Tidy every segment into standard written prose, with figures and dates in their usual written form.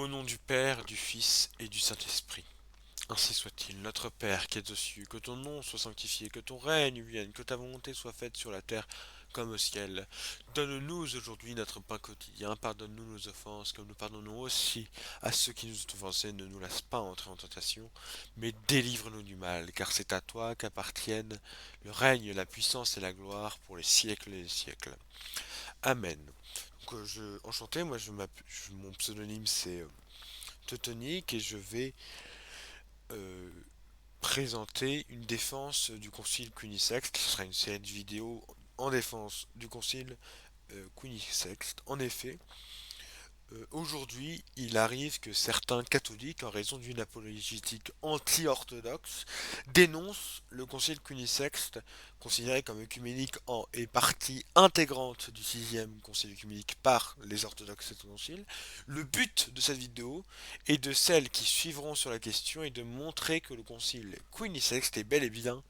Au nom du Père, du Fils et du Saint-Esprit. Ainsi soit-il, notre Père qui es aux cieux, que ton nom soit sanctifié, que ton règne vienne, que ta volonté soit faite sur la terre comme au ciel. Donne-nous aujourd'hui notre pain quotidien, pardonne-nous nos offenses, comme nous pardonnons aussi à ceux qui nous ont offensés, ne nous laisse pas entrer en tentation, mais délivre-nous du mal, car c'est à toi qu'appartiennent le règne, la puissance et la gloire pour les siècles et les siècles. Amen. Donc, enchanté, moi mon pseudonyme c'est Teutonique et je vais euh, présenter une défense du concile Cunisexte. Ce sera une série de vidéos en défense du concile Cunisexte. En effet, aujourd'hui, il arrive que certains catholiques, en raison d'une apologétique anti-orthodoxe, dénoncent le concile cunisexte, considéré comme œcuménique et partie intégrante du sixième concile œcuménique par les orthodoxes de ce concile. Le but de cette vidéo et de celles qui suivront sur la question est de montrer que le concile cunisexte est bel et bien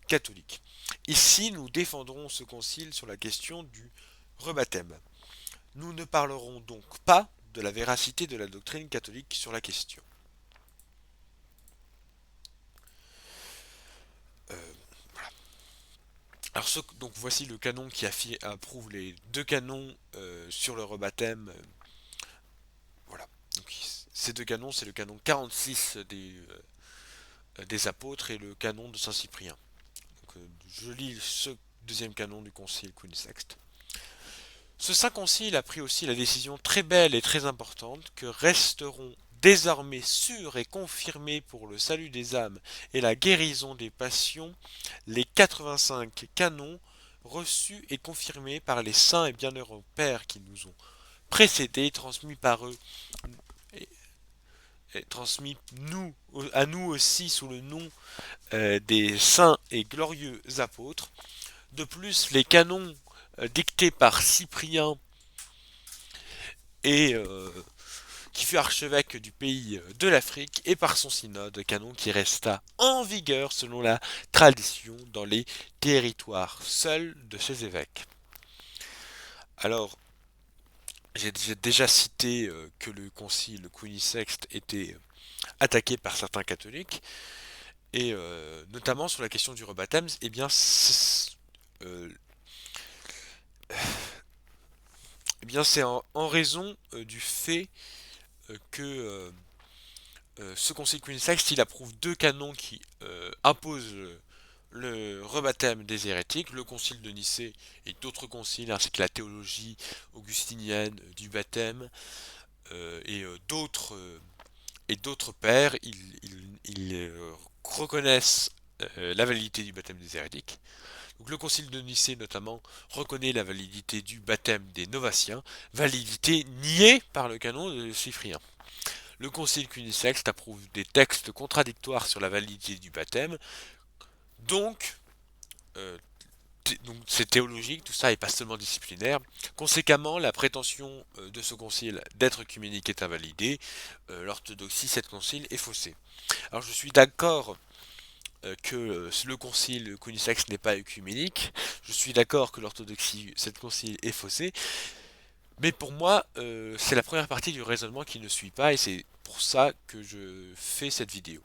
catholique. Ici, nous défendrons ce concile sur la question du rebaptême. Nous ne parlerons donc pas de la véracité de la doctrine catholique sur la question. Euh, voilà. Alors donc voici le canon qui approuve les deux canons sur le rebaptême. Voilà. Donc, ces deux canons, c'est le canon 46 des apôtres et le canon de Saint-Cyprien. Donc, je lis ce deuxième canon du concile Cunisexte. Ce saint concile a pris aussi la décision très belle et très importante que resteront désormais sûrs et confirmés pour le salut des âmes et la guérison des passions les 85 canons reçus et confirmés par les saints et bienheureux pères qui nous ont précédés, transmis par eux et, transmis à nous aussi sous le nom des saints et glorieux apôtres. De plus, les canons dictés par Cyprien et qui fut archevêque du pays de l'Afrique, et par son synode, canon qui resta en vigueur selon la tradition dans les territoires seuls de ses évêques. Alors, j'ai déjà cité que le concile Cunisexte était attaqué par certains catholiques, et notamment sur la question du rebaptême, eh bien, euh, c'est en raison du fait que ce concile Cunisexte, il approuve deux canons qui imposent le rebaptême des hérétiques, le concile de Nicée et d'autres conciles, ainsi que la théologie augustinienne du baptême et d'autres pères, ils reconnaissent la validité du baptême des hérétiques. Donc le concile de Nicée notamment reconnaît la validité du baptême des novatiens, validité niée par le canon de Cyprien. Le concile Cunisexte approuve des textes contradictoires sur la validité du baptême, donc, euh, donc c'est théologique, tout ça est pas seulement disciplinaire. Conséquemment, la prétention de ce concile d'être œcuménique est invalidée. L'orthodoxie, cette concile est faussée. Alors je suis d'accord que le concile Cunisexte n'est pas œcuménique. Je suis d'accord que l'orthodoxie, cette concile est faussée. Mais pour moi, c'est la première partie du raisonnement qui ne suit pas, et c'est pour ça que je fais cette vidéo.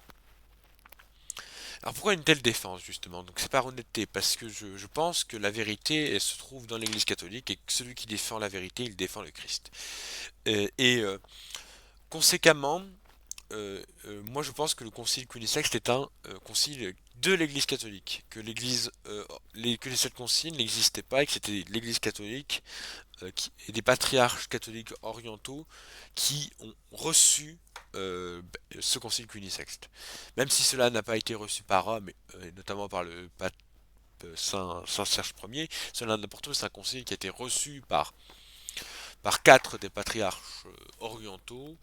Alors pourquoi une telle défense justement? Donc c'est par honnêteté, parce que je pense que la vérité elle se trouve dans l'Église catholique et que celui qui défend la vérité, il défend le Christ. Et conséquemment, moi je pense que le concile Cunisexte est un concile de l'Église catholique, que que les sept conciles n'existaient pas et que c'était l'Église catholique et des patriarches catholiques orientaux qui ont reçu ce concile cunisexte. Même si cela n'a pas été reçu par Rome, et notamment par le pape Saint Serge Ier, cela n'importe où, c'est un concile qui a été reçu par quatre des patriarches orientaux.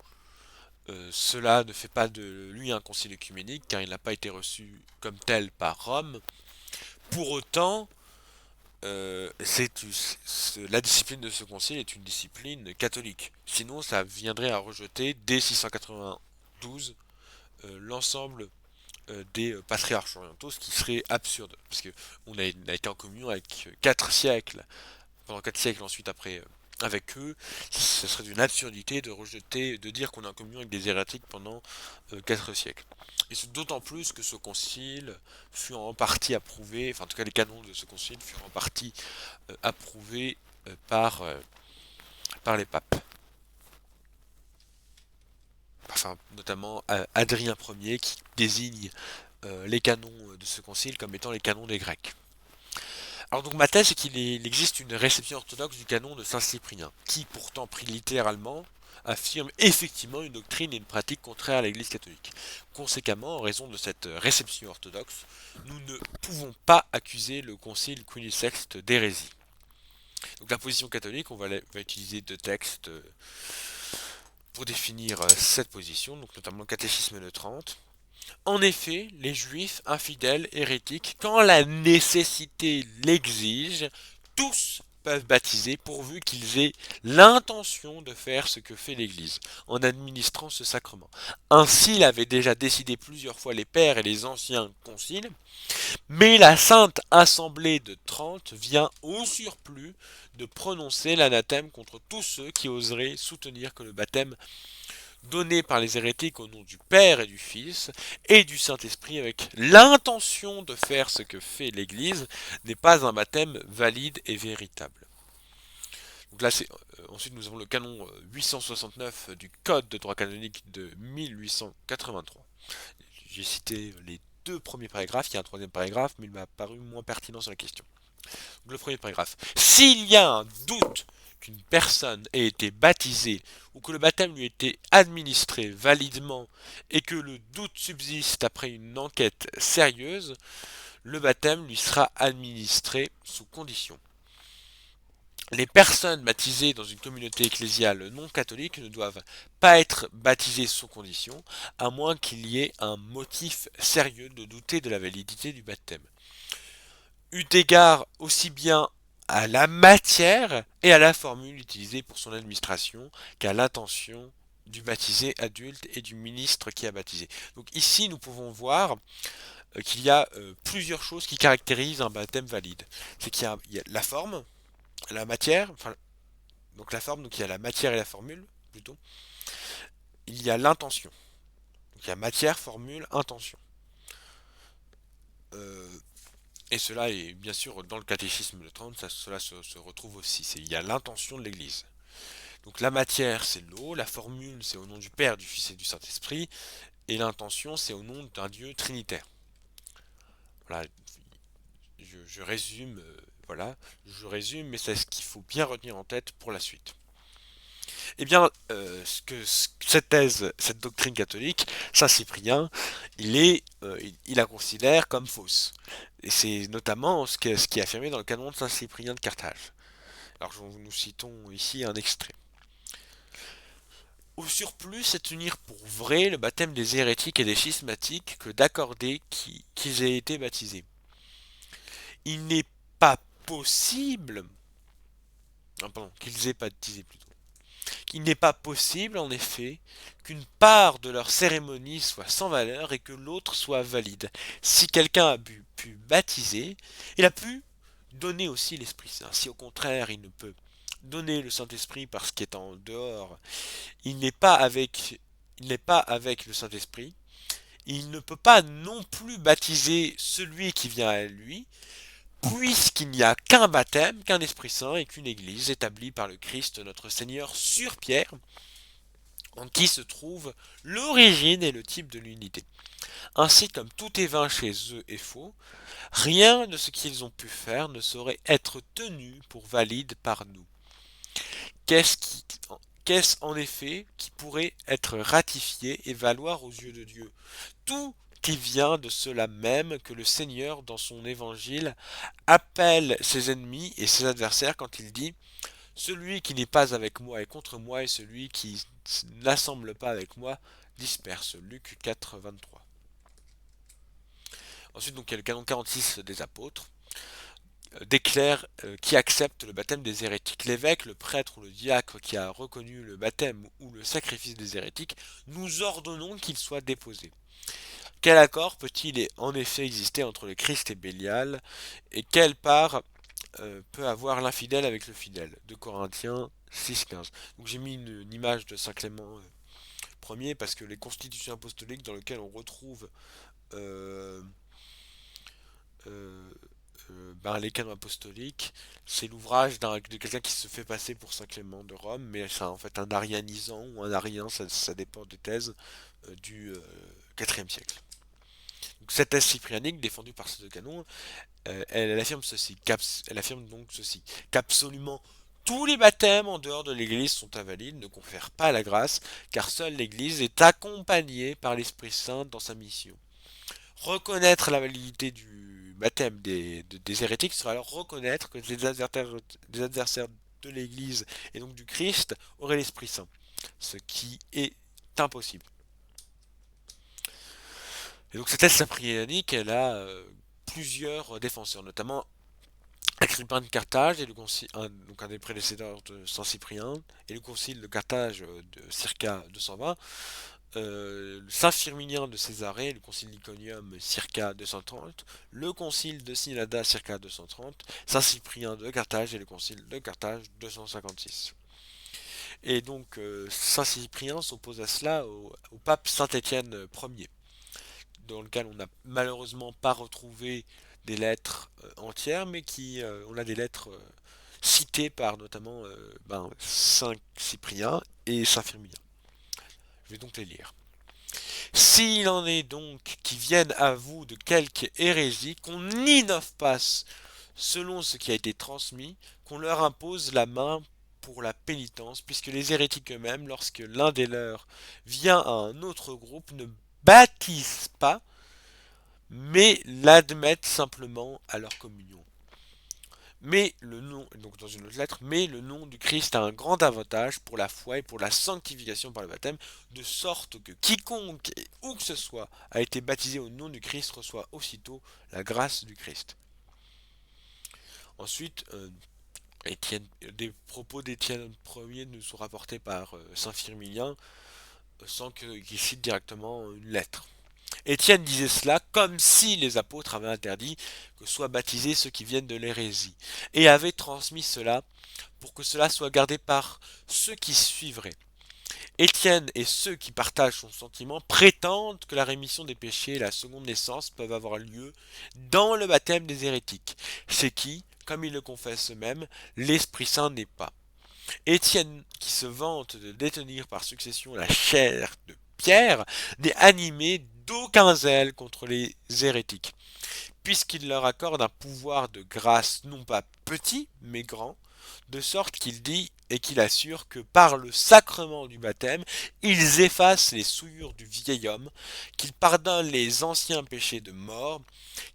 Cela ne fait pas de lui un concile œcuménique, car il n'a pas été reçu comme tel par Rome. Pour autant, la discipline de ce concile est une discipline catholique. Sinon, ça viendrait à rejeter dès 692 l'ensemble des patriarches orientaux, ce qui serait absurde, parce qu'on a été en communion avec 4 siècles, pendant 4 siècles ensuite après avec eux, ce serait d'une absurdité de rejeter, de dire qu'on est en communion avec des hérétiques pendant 4 siècles. Et c'est d'autant plus que ce concile fut en partie approuvé, enfin en tout cas les canons de ce concile furent en partie approuvés par les papes. Enfin, notamment Adrien Ier qui désigne les canons de ce concile comme étant les canons des Grecs. Alors donc ma thèse c'est qu'il existe une réception orthodoxe du canon de Saint-Cyprien, qui pourtant pris littéralement affirme effectivement une doctrine et une pratique contraire à l'Église catholique. Conséquemment, en raison de cette réception orthodoxe, nous ne pouvons pas accuser le concile Quinisext d'hérésie. Donc la position catholique, va utiliser deux textes pour définir cette position, donc notamment le catéchisme de Trente. En effet, les juifs infidèles, hérétiques, quand la nécessité l'exige, tous peuvent baptiser pourvu qu'ils aient l'intention de faire ce que fait l'Église en administrant ce sacrement. Ainsi l'avaient déjà décidé plusieurs fois les pères et les anciens conciles, mais la Sainte Assemblée de Trente vient au surplus de prononcer l'anathème contre tous ceux qui oseraient soutenir que le baptême donné par les hérétiques au nom du Père et du Fils et du Saint-Esprit avec l'intention de faire ce que fait l'Église n'est pas un baptême valide et véritable. Donc là, ensuite nous avons le canon 869 du Code de droit canonique de 1883. J'ai cité les deux premiers paragraphes, il y a un troisième paragraphe, mais il m'a paru moins pertinent sur la question. Donc le premier paragraphe. S'il y a un doute qu'une personne ait été baptisée ou que le baptême lui ait été administré validement et que le doute subsiste après une enquête sérieuse, le baptême lui sera administré sous condition. Les personnes baptisées dans une communauté ecclésiale non catholique ne doivent pas être baptisées sous condition, à moins qu'il y ait un motif sérieux de douter de la validité du baptême. Eu égard aussi bien à la matière et à la formule utilisée pour son administration qu'à l'intention du baptisé adulte et du ministre qui a baptisé. Donc ici, nous pouvons voir qu'il y a plusieurs choses qui caractérisent un baptême valide. C'est qu'il y a la forme, la matière, enfin, donc la forme, donc il y a la matière et la formule, plutôt. Il y a l'intention. Donc il y a matière, formule, intention. Euh, Et cela est bien sûr dans le catéchisme de Trente, cela se retrouve aussi. Il y a l'intention de l'Église. Donc la matière c'est l'eau, la formule c'est au nom du Père, du Fils et du Saint-Esprit, et l'intention c'est au nom d'un Dieu trinitaire. Voilà, je résume, voilà, je résume, mais c'est ce qu'il faut bien retenir en tête pour la suite. Eh bien, cette thèse, cette doctrine catholique, Saint-Cyprien, il la considère comme fausse. Et c'est notamment ce qui est affirmé dans le canon de Saint-Cyprien de Carthage. Alors nous citons ici un extrait. Au surplus, c'est tenir pour vrai le baptême des hérétiques et des schismatiques que d'accorder qu'ils aient été baptisés. Il n'est pas possible, non, pardon, qu'ils aient baptisé plutôt. Il n'est pas possible, en effet, qu'une part de leur cérémonie soit sans valeur et que l'autre soit valide. Si quelqu'un a pu baptiser, il a pu donner aussi l'Esprit Saint. Si au contraire il ne peut donner le Saint-Esprit parce qu'il est en dehors, il n'est pas avec le Saint-Esprit, il ne peut pas non plus baptiser celui qui vient à lui, puisqu'il n'y a qu'un baptême, qu'un Esprit Saint et qu'une Église établie par le Christ notre Seigneur sur Pierre, en qui se trouve l'origine et le type de l'unité. Ainsi comme tout est vain chez eux et faux, rien de ce qu'ils ont pu faire ne saurait être tenu pour valide par nous. Qu'est-ce en effet qui pourrait être ratifié et valoir aux yeux de Dieu? Tout qui vient de cela même que le Seigneur, dans son évangile, appelle ses ennemis et ses adversaires quand il dit celui qui n'est pas avec moi est contre moi et celui qui n'assemble pas avec moi disperse. Luc 4, 23. Ensuite, donc, il y a le canon 46 des apôtres, déclare qui accepte le baptême des hérétiques. L'évêque, le prêtre ou le diacre qui a reconnu le baptême ou le sacrifice des hérétiques, nous ordonnons qu'il soit déposé. Quel accord peut-il en effet exister entre le Christ et Bélial, et quelle part peut avoir l'infidèle avec le fidèle? 2 Corinthiens 6-15. Donc j'ai mis une image de Saint Clément Ier parce que les constitutions apostoliques dans lesquelles on retrouve euh, euh, les canons apostoliques, c'est l'ouvrage de quelqu'un qui se fait passer pour Saint Clément de Rome, mais c'est en fait un arianisant ou un arien, ça dépend des thèses, du IVe siècle. Donc, cette thèse cyprianique défendue par ces deux canons, elle affirme ceci, elle affirme donc ceci, qu'absolument tous les baptêmes en dehors de l'Église sont invalides, ne confèrent pas la grâce, car seule l'Église est accompagnée par l'Esprit Saint dans sa mission. Reconnaître la validité du baptême des hérétiques serait alors reconnaître que des adversaires de l'Église et donc du Christ auraient l'Esprit Saint, ce qui est impossible. Et donc cette thèse cyprianique, elle a plusieurs défenseurs, notamment Agrippin de Carthage, et donc un des prédécesseurs de Saint Cyprien, et le concile de Carthage de circa 220, Saint Firminien de Césarée, le concile d'Iconium circa 230, le concile de Synnada circa 230, Saint Cyprien de Carthage et le concile de Carthage 256. Et donc Saint Cyprien s'oppose à cela au pape Saint Étienne Ier, dans lequel on n'a malheureusement pas retrouvé des lettres entières, mais on a des lettres citées par notamment Saint Cyprien et Saint Firmien. Je vais donc les lire. S'il en est donc qui viennent à vous de quelque hérésie, qu'on n'innove pas selon ce qui a été transmis, qu'on leur impose la main pour la pénitence, puisque les hérétiques eux-mêmes, lorsque l'un des leurs vient à un autre groupe, ne baptisent pas, mais l'admettent simplement à leur communion. Mais le nom, donc dans une autre lettre, mais le nom du Christ a un grand avantage pour la foi et pour la sanctification par le baptême, de sorte que quiconque, où que ce soit, a été baptisé au nom du Christ reçoit aussitôt la grâce du Christ. Ensuite, des propos d'Étienne Ier nous sont rapportés par Saint Firmilien, sans qu'il cite directement une lettre. Étienne disait cela comme si les apôtres avaient interdit que soient baptisés ceux qui viennent de l'hérésie, et avait transmis cela pour que cela soit gardé par ceux qui suivraient. Étienne et ceux qui partagent son sentiment prétendent que la rémission des péchés et la seconde naissance peuvent avoir lieu dans le baptême des hérétiques, c'est qui, comme ils le confessent eux-mêmes, l'Esprit Saint n'est pas. Étienne, qui se vante de détenir par succession la chair de Pierre, n'est animé d'aucun zèle contre les hérétiques, puisqu'il leur accorde un pouvoir de grâce non pas petit, mais grand, de sorte qu'il dit et qu'il assure que par le sacrement du baptême, ils effacent les souillures du vieil homme, qu'ils pardonnent les anciens péchés de mort,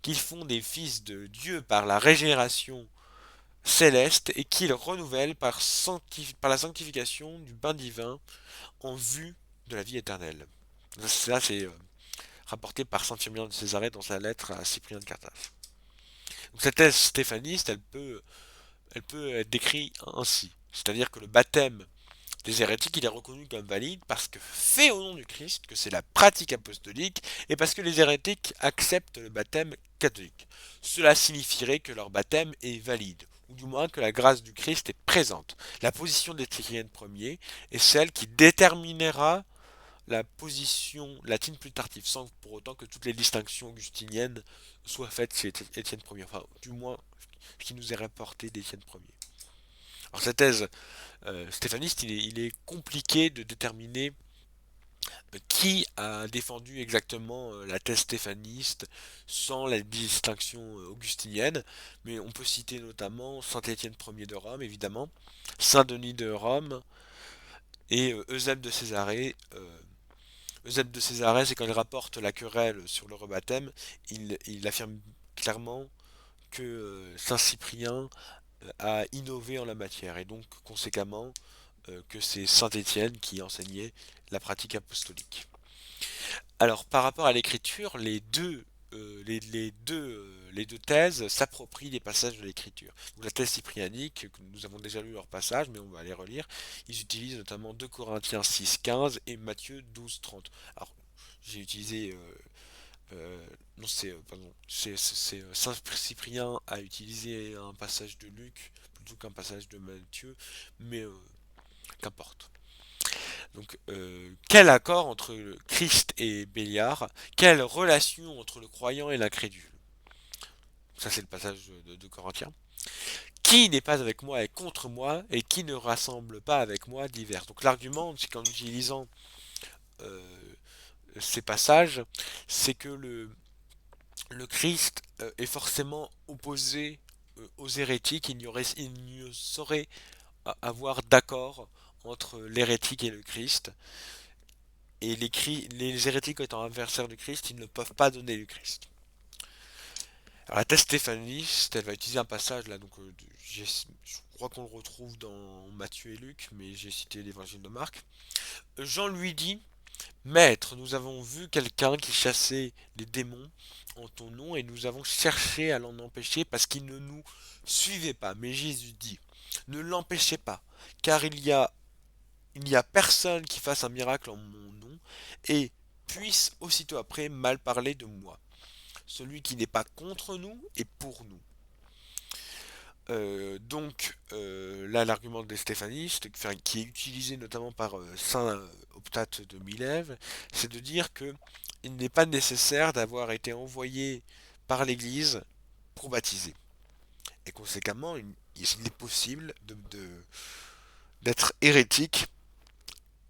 qu'ils font des fils de Dieu par la régénération céleste et qu'ils renouvellent par la sanctification du bain divin en vue de la vie éternelle. Ça, c'est rapporté par saint Firmien de Césarée dans sa lettre à Cyprien de Carthage. Donc cette thèse stéphaniste, elle peut être décrite ainsi. C'est-à-dire que le baptême des hérétiques, il est reconnu comme valide parce que fait au nom du Christ, que c'est la pratique apostolique, et parce que les hérétiques acceptent le baptême catholique. Cela signifierait que leur baptême est valide, ou du moins que la grâce du Christ est présente. La position d'Étienne Ier est celle qui déterminera la position latine plus tardive, sans pour autant que toutes les distinctions augustiniennes soient faites chez Étienne Ier, enfin du moins ce qui nous est rapporté d'Étienne Ier. Alors cette thèse stéphaniste, il est compliqué de déterminer qui a défendu exactement la thèse stéphaniste sans la distinction augustinienne, mais on peut citer notamment Saint Étienne Ier de Rome, évidemment, Saint Denis de Rome et Eusèbe de Césarée. Eusèbe de Césarée, c'est quand il rapporte la querelle sur le rebaptême, il affirme clairement que Saint Cyprien a innové en la matière, et donc conséquemment que c'est Saint Étienne qui enseignait la pratique apostolique. Alors par rapport à l'écriture, les deux thèses s'approprient des passages de l'écriture. Donc, la thèse cyprianique, que nous avons déjà lu leur passage, mais on va les relire, ils utilisent notamment 2 Corinthiens 6,15 et Matthieu 12,30. Alors j'ai utilisé non, pardon, Saint Cyprien a utilisé un passage de Luc plutôt qu'un passage de Matthieu, mais qu'importe. Donc, quel accord entre le Christ et Béliard? Quelle relation entre le croyant et l'incrédule? Ça, c'est le passage de Corinthiens. Qui n'est pas avec moi est contre moi, et qui ne rassemble pas avec moi divers. Donc l'argument, c'est qu'en utilisant euh, ces passages, c'est que le Christ est forcément opposé aux hérétiques. Il ne saurait avoir d'accord entre l'hérétique et le Christ. Et les hérétiques étant adversaires du Christ, ils ne peuvent pas donner le Christ. Alors la thèse stéphaniste, elle va utiliser un passage là, donc je crois qu'on le retrouve dans Matthieu et Luc, mais j'ai cité l'évangile de Marc. Jean lui dit, Maître, nous avons vu quelqu'un qui chassait les démons en ton nom et nous avons cherché à l'en empêcher parce qu'il ne nous suivait pas. Mais Jésus dit, ne l'empêchez pas, car il y a personne qui fasse un miracle en mon nom et puisse aussitôt après mal parler de moi. Celui qui n'est pas contre nous est pour nous. Là, l'argument des stéphanistes, enfin, qui est utilisé notamment par Saint Optate de Milève, c'est de dire que il n'est pas nécessaire d'avoir été envoyé par l'Église pour baptiser. Et conséquemment, il est possible d'être hérétique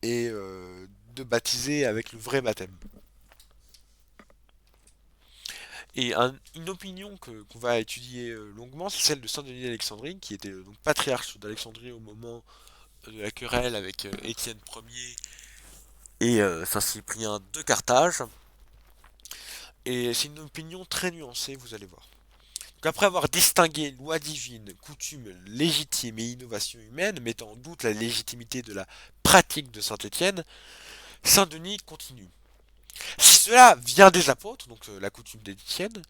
et de baptiser avec le vrai baptême. Et une opinion qu'on va étudier longuement, c'est celle de Saint Denis d'Alexandrie, qui était donc patriarche d'Alexandrie au moment de la querelle avec Étienne Ier et Saint Cyprien de Carthage. Et c'est une opinion très nuancée, vous allez voir. Donc après avoir distingué loi divine, coutume légitime et innovation humaine, mettant en doute la légitimité de la pratique de Saint Étienne, Saint Denis continue. Si cela vient des apôtres, donc la coutume d'Étienne,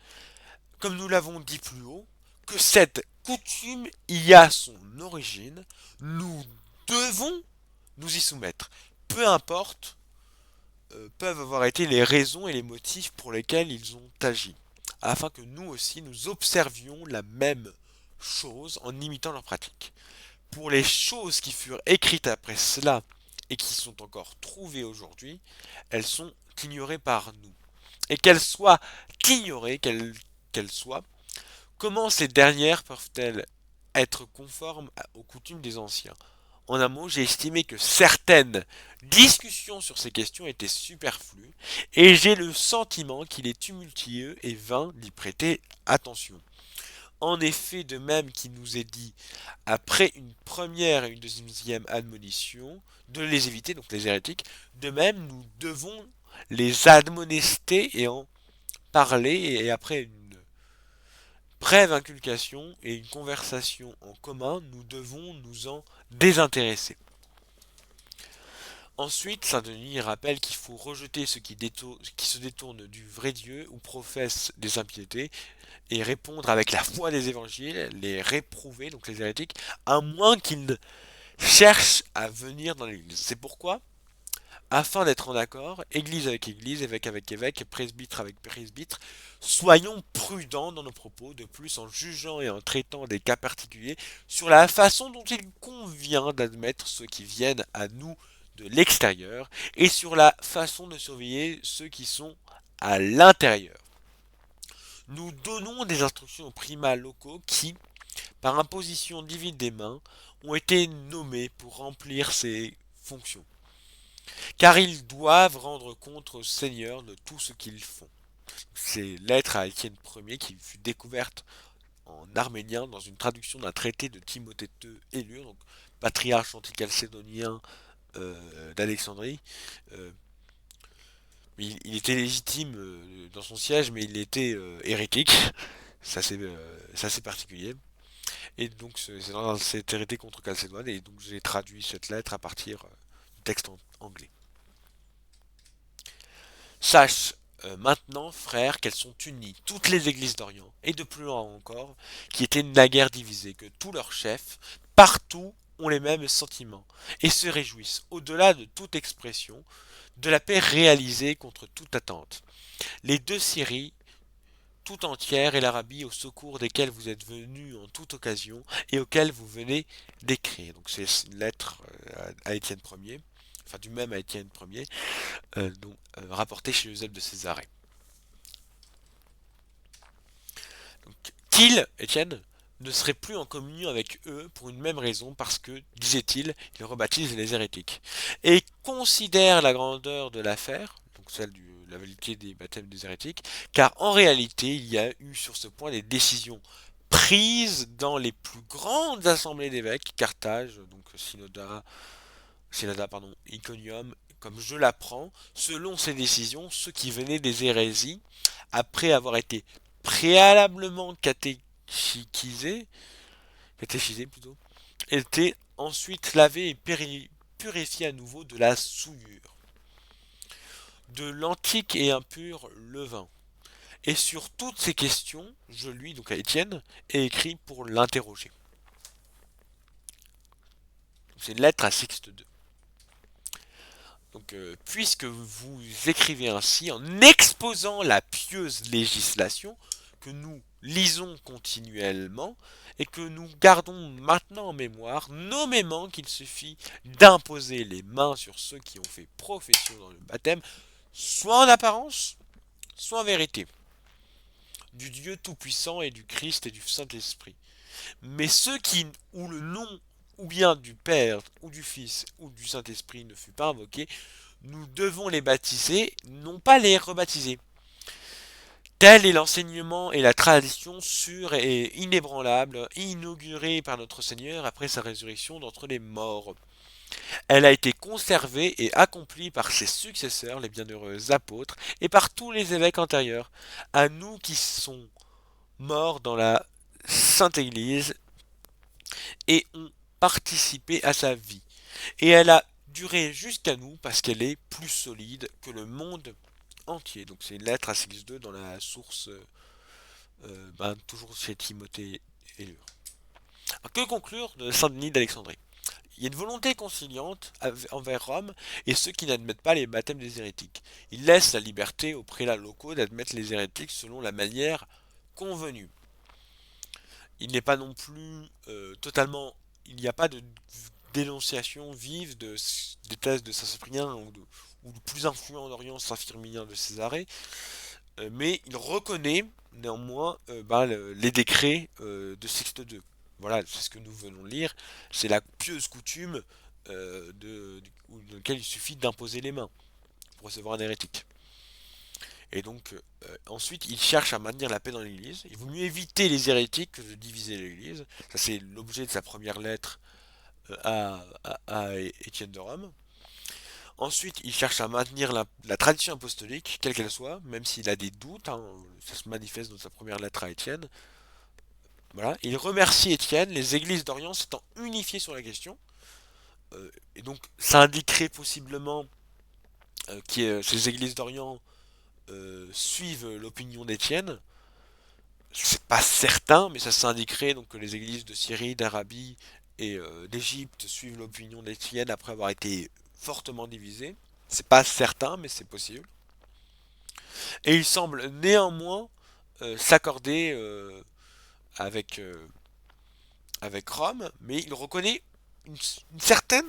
comme nous l'avons dit plus haut, que cette coutume y a son origine, nous devons nous y soumettre. Peu importe peuvent avoir été les raisons et les motifs pour lesquels ils ont agi, afin que nous aussi nous observions la même chose en imitant leur pratique. Pour les choses qui furent écrites après cela et qui sont encore trouvées aujourd'hui, elles sont ignorées par nous. Et qu'elles soient ignorées, qu'elles soient, comment ces dernières peuvent-elles être conformes aux coutumes des anciens? En un mot, j'ai estimé que certaines discussions sur ces questions étaient superflues, et j'ai le sentiment qu'il est tumultueux et vain d'y prêter attention. En effet, de même qu'il nous est dit, après une première et une deuxième admonition, de les éviter, donc les hérétiques, de même nous devons les admonester et en parler, et après une brève inculcation et une conversation en commun, nous devons nous en désintéresser. Ensuite, Saint Denis rappelle qu'il faut rejeter ceux qui se détournent du vrai Dieu ou professent des impiétés et répondre avec la foi des évangiles, les réprouver, donc les hérétiques, à moins qu'ils ne cherchent à venir dans l'église. C'est pourquoi, afin d'être en accord, église avec église, évêque avec évêque, presbytre avec presbytre, soyons prudents dans nos propos, de plus en jugeant et en traitant des cas particuliers sur la façon dont il convient d'admettre ceux qui viennent à nous de l'extérieur et sur la façon de surveiller ceux qui sont à l'intérieur. Nous donnons des instructions aux primats locaux qui, par imposition divine des mains, ont été nommés pour remplir ces fonctions. Car ils doivent rendre compte au Seigneur de tout ce qu'ils font. C'est lettre à Étienne Ier qui fut découverte en arménien dans une traduction d'un traité de Timothée II Élure, donc patriarche antichalcédonien d'Alexandrie. Euh, il était légitime dans son siège, mais il était hérétique. C'est assez particulier. Et donc c'est dans cette hérété contre Chalcédoine, et donc j'ai traduit cette lettre à partir du texte en anglais. Sache maintenant, frères, qu'elles sont unies, toutes les églises d'Orient, et de plus loin encore, qui étaient naguère divisées, que tous leurs chefs, partout, ont les mêmes sentiments, et se réjouissent, au-delà de toute expression, de la paix réalisée contre toute attente. Les deux Syries, tout entière et l'Arabie au secours desquels vous êtes venus en toute occasion et auxquels vous venez d'écrire. Donc c'est une lettre à Étienne Ier, enfin du même à Étienne Ier, rapportée chez Eusèbe de Césarée. Donc, qu'il, Étienne, ne serait plus en communion avec eux pour une même raison, parce que, disait-il, il rebaptise les hérétiques. Et considère la grandeur de l'affaire, donc celle de la validité des baptêmes des hérétiques, car en réalité, il y a eu sur ce point des décisions prises dans les plus grandes assemblées d'évêques, Carthage, donc Synoda, pardon, Iconium, comme je l'apprends, selon ces décisions, ceux qui venaient des hérésies, après avoir été préalablement catéchisés plutôt, étaient ensuite lavés et purifiés à nouveau de la souillure, de l'antique et impur levain. Et sur toutes ces questions, je lui, donc à Étienne, ai écrit pour l'interroger. C'est une lettre à Sixte II. Donc, puisque vous écrivez ainsi, en exposant la pieuse législation que nous lisons continuellement et que nous gardons maintenant en mémoire, nommément qu'il suffit d'imposer les mains sur ceux qui ont fait profession dans le baptême, soit en apparence, soit en vérité, du Dieu Tout-Puissant et du Christ et du Saint-Esprit. Mais ceux qui, où le nom ou bien du Père, ou du Fils, ou du Saint-Esprit ne fut pas invoqué, nous devons les baptiser, non pas les rebaptiser. Tel est l'enseignement et la tradition sûre et inébranlable, inaugurée par notre Seigneur après sa résurrection d'entre les morts. Elle a été conservée et accomplie par ses successeurs, les bienheureux apôtres, et par tous les évêques antérieurs, à nous qui sont morts dans la Sainte Église et ont participé à sa vie. Et elle a duré jusqu'à nous parce qu'elle est plus solide que le monde entier. Donc c'est une lettre à Sixte II dans la source, toujours chez Timothée et Lure. Alors, que conclure de Saint-Denis d'Alexandrie? Il y a une volonté conciliante envers Rome et ceux qui n'admettent pas les baptêmes des hérétiques. Il laisse la liberté aux prélats locaux d'admettre les hérétiques selon la manière convenue. Il n'est pas non plus totalement... Il n'y a pas de dénonciation vive des thèses de Saint-Cyprien ou du plus influent en Orient, Saint-Firminien de Césarée, mais il reconnaît néanmoins les décrets de Sixte II. Voilà, c'est ce que nous venons de lire. C'est la pieuse coutume de laquelle il suffit d'imposer les mains pour recevoir un hérétique. Et donc, ensuite, il cherche à maintenir la paix dans l'Église. Il vaut mieux éviter les hérétiques que de diviser l'Église. Ça, c'est l'objet de sa première lettre à Étienne de Rome. Ensuite, il cherche à maintenir la tradition apostolique, quelle qu'elle soit, même s'il a des doutes, hein, ça se manifeste dans sa première lettre à Étienne. Voilà. Il remercie Étienne, les églises d'Orient s'étant unifiées sur la question, et donc ça indiquerait possiblement que ces églises d'Orient suivent l'opinion d'Étienne. C'est pas certain, mais ça s'indiquerait donc que les églises de Syrie, d'Arabie et d'Égypte suivent l'opinion d'Étienne après avoir été fortement divisées. C'est pas certain, mais c'est possible. Et il semble néanmoins s'accorder avec, avec Rome, mais il reconnaît une certaine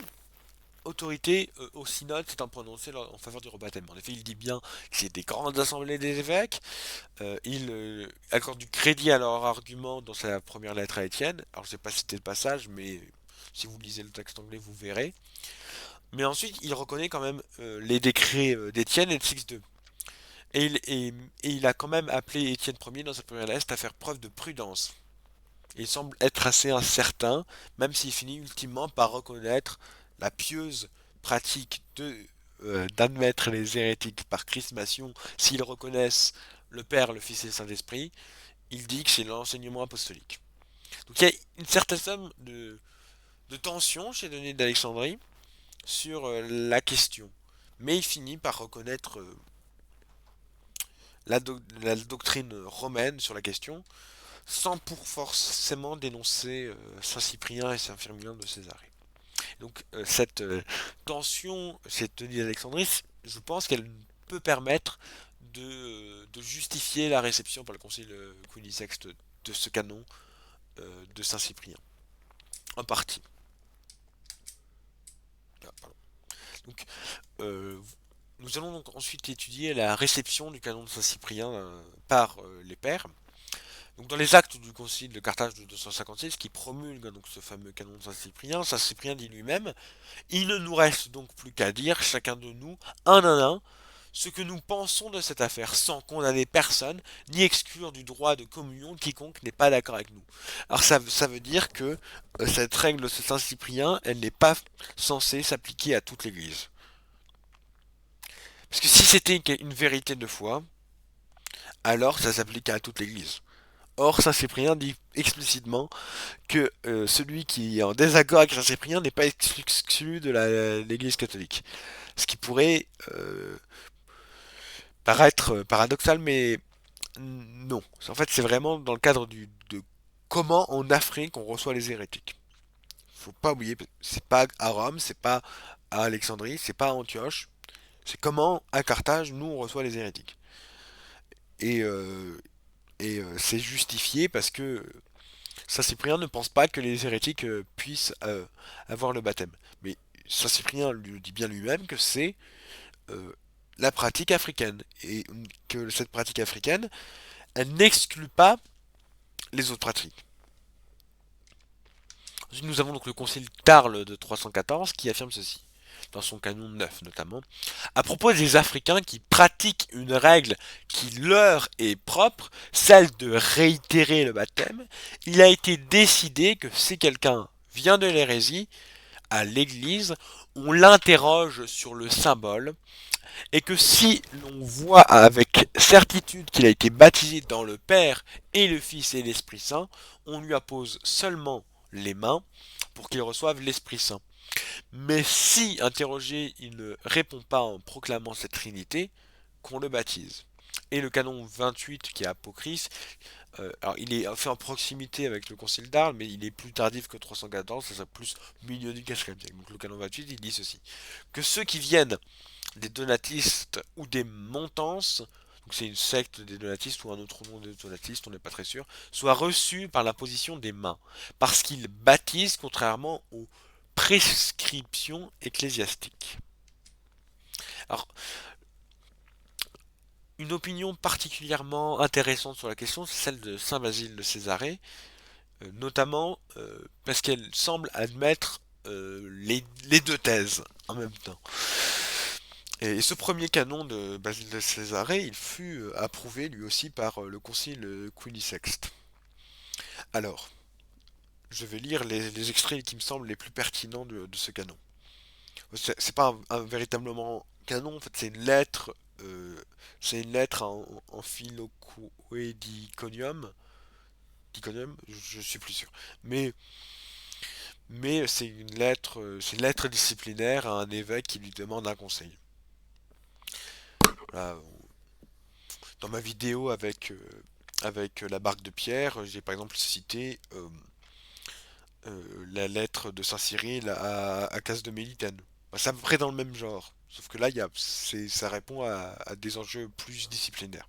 autorité au synode s'étant prononcé en faveur du rebaptême. En effet, il dit bien que c'est des grandes assemblées des évêques, il accorde du crédit à leur argument dans sa première lettre à Étienne. Alors je ne sais pas si c'était le passage, mais si vous lisez le texte anglais, vous verrez. Mais ensuite, il reconnaît quand même les décrets d'Étienne et de Sixte II. Et il a quand même appelé Étienne Ier dans sa première lettre à faire preuve de prudence. Il semble être assez incertain, même s'il finit ultimement par reconnaître la pieuse pratique d'admettre les hérétiques par chrismation s'ils reconnaissent le Père, le Fils et le Saint-Esprit. Il dit que c'est l'enseignement apostolique. Donc il y a une certaine somme de tension chez Denis d'Alexandrie sur la question. Mais il finit par reconnaître la doctrine romaine sur la question, sans pour forcément dénoncer Saint-Cyprien et Saint-Firmien de Césarée. Donc cette tension, cette tenue d'Alexandrie, je pense qu'elle peut permettre de justifier la réception par le concile Quinisext de ce canon de Saint-Cyprien, en partie. Ah, pardon. Donc, euh, nous allons donc ensuite étudier la réception du canon de Saint-Cyprien par les pairs. Donc, dans les actes du concile de Carthage de 256, qui promulgue donc ce fameux canon de Saint-Cyprien, Saint-Cyprien dit lui-même: il ne nous reste donc plus qu'à dire, chacun de nous, un à un, ce que nous pensons de cette affaire, sans condamner personne, ni exclure du droit de communion quiconque n'est pas d'accord avec nous. Alors ça veut dire que cette règle de Saint-Cyprien, elle n'est pas censée s'appliquer à toute l'Église. Parce que si c'était une vérité de foi, alors ça s'applique à toute l'Église. Or, Saint-Cyprien dit explicitement que celui qui est en désaccord avec Saint-Cyprien n'est pas exclu de l'Église catholique. Ce qui pourrait paraître paradoxal, mais non. En fait, c'est vraiment dans le cadre de comment en Afrique on reçoit les hérétiques. Faut pas oublier, c'est pas à Rome, c'est pas à Alexandrie, c'est pas à Antioche, c'est comment à Carthage nous on reçoit les hérétiques. Et, c'est justifié parce que Saint-Cyprien ne pense pas que les hérétiques puissent avoir le baptême. Mais Saint-Cyprien lui dit bien lui-même que c'est euh, la pratique africaine. Et que cette pratique africaine, elle n'exclut pas les autres pratiques. Ensuite, nous avons donc le concile d'Arles de 314 qui affirme ceci, dans son canon 9 notamment, à propos des Africains qui pratiquent une règle qui leur est propre, celle de réitérer le baptême, il a été décidé que si quelqu'un vient de l'hérésie à l'église, on l'interroge sur le symbole, et que si l'on voit avec certitude qu'il a été baptisé dans le Père et le Fils et l'Esprit Saint, on lui appose seulement les mains pour qu'il reçoive l'Esprit Saint. Mais si, interrogé, il ne répond pas en proclamant cette Trinité, qu'on le baptise. Et le canon 28, qui est apocryphe, alors il est fait en proximité avec le concile d'Arles, mais il est plus tardif que 314, ça serait plus milieu du 4e siècle. Donc le canon 28, il dit ceci: que ceux qui viennent des donatistes ou des montances, donc c'est une secte des donatistes ou un autre nom des donatistes, on n'est pas très sûr, soient reçus par l'imposition des mains, parce qu'ils baptisent contrairement aux prescriptions ecclésiastiques. Alors, une opinion particulièrement intéressante sur la question, c'est celle de Saint Basile de Césarée, notamment parce qu'elle semble admettre les deux thèses en même temps. Et ce premier canon de Basile de Césarée, il fut approuvé lui aussi par le concile Quinisext. Alors, je vais lire les extraits qui me semblent les plus pertinents de ce canon. C'est pas un véritablement canon, en fait c'est une lettre en philoquediconium, diconium, je suis plus sûr. Mais c'est une lettre disciplinaire à un évêque qui lui demande un conseil. Voilà, dans ma vidéo avec la barque de pierre, j'ai par exemple cité la lettre de Saint Cyril à Casse de Mélitène. Bah, c'est à peu près dans le même genre. Sauf que là, ça répond à des enjeux plus disciplinaires.